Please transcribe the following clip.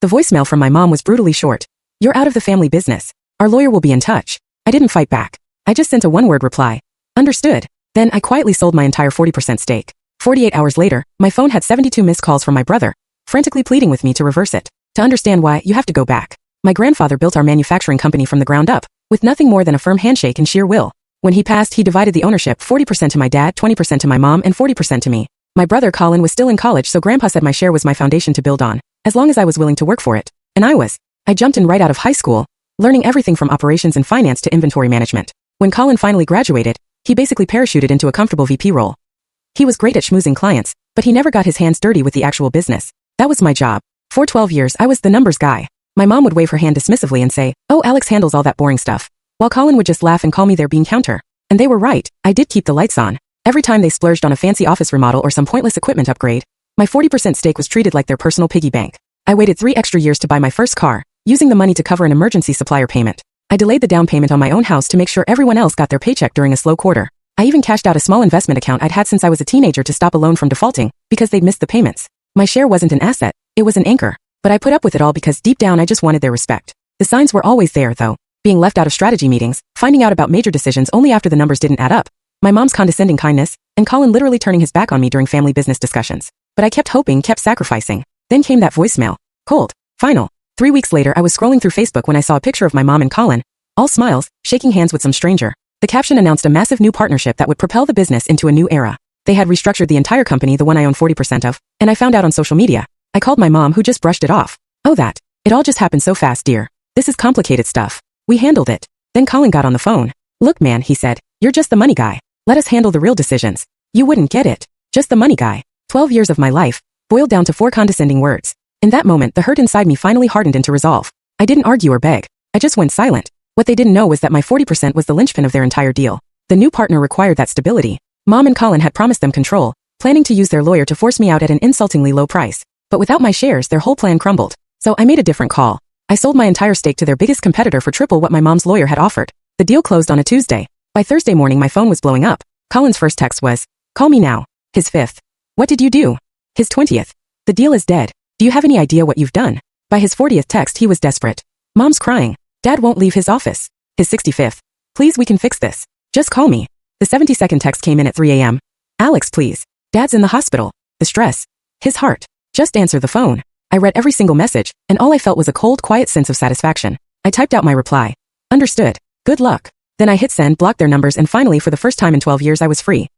The voicemail from my mom was brutally short. "You're out of the family business. Our lawyer will be in touch." I didn't fight back. I just sent a one-word reply. "Understood." Then I quietly sold my entire 40% stake. 48 hours later, my phone had 72 missed calls from my brother, frantically pleading with me to reverse it. To understand why, you have to go back. My grandfather built our manufacturing company from the ground up, with nothing more than a firm handshake and sheer will. When he passed, he divided the ownership 40% to my dad, 20% to my mom, and 40% to me. My brother Colin was still in college, so Grandpa said my share was my foundation to build on, as long as I was willing to work for it. And I was. I jumped in right out of high school, learning everything from operations and finance to inventory management. When Colin finally graduated, he basically parachuted into a comfortable VP role. He was great at schmoozing clients, but he never got his hands dirty with the actual business. That was my job. For 12 years, I was the numbers guy. My mom would wave her hand dismissively and say, "Oh, Alex handles all that boring stuff," while Colin would just laugh and call me their bean counter. And they were right. I did keep the lights on. Every time they splurged on a fancy office remodel or some pointless equipment upgrade, my 40% stake was treated like their personal piggy bank. I waited 3 extra years to buy my first car, using the money to cover an emergency supplier payment. I delayed the down payment on my own house to make sure everyone else got their paycheck during a slow quarter. I even cashed out a small investment account I'd had since I was a teenager to stop a loan from defaulting, because they'd missed the payments. My share wasn't an asset, it was an anchor. But I put up with it all because deep down I just wanted their respect. The signs were always there, though. Being left out of strategy meetings, finding out about major decisions only after the numbers didn't add up, my mom's condescending kindness, and Colin literally turning his back on me during family business discussions. But I kept hoping, kept sacrificing. Then came that voicemail. Cold. Final. 3 weeks later, I was scrolling through Facebook when I saw a picture of my mom and Colin, all smiles, shaking hands with some stranger. The caption announced a massive new partnership that would propel the business into a new era. They had restructured the entire company, the one I own 40% of, and I found out on social media. I called my mom, who just brushed it off. "Oh, that. It all just happened so fast, dear. This is complicated stuff. We handled it." Then Colin got on the phone. "Look, man," he said, "you're just the money guy. Let us handle the real decisions." You wouldn't get it. Just the money guy. 12 years of my life, boiled down to 4 condescending words. In that moment, the hurt inside me finally hardened into resolve. I didn't argue or beg. I just went silent. What they didn't know was that my 40% was the linchpin of their entire deal. The new partner required that stability. Mom and Colin had promised them control, planning to use their lawyer to force me out at an insultingly low price. But without my shares, their whole plan crumbled. So I made a different call. I sold my entire stake to their biggest competitor for triple what my mom's lawyer had offered. The deal closed on a Tuesday. By Thursday morning, my phone was blowing up. Colin's first text was, "Call me now." His 5th. "What did you do?" His 20th. "The deal is dead. Do you have any idea what you've done?" By his 40th text, he was desperate. "Mom's crying. Dad won't leave his office." His 65th. "Please, we can fix this. Just call me." The 72nd text came in at 3 a.m. "Alex, please. Dad's in the hospital." The stress. His heart. "Just answer the phone." I read every single message, and all I felt was a cold, quiet sense of satisfaction. I typed out my reply. "Understood. Good luck." Then I hit send, blocked their numbers, and finally, for the first time in 12 years, I was free.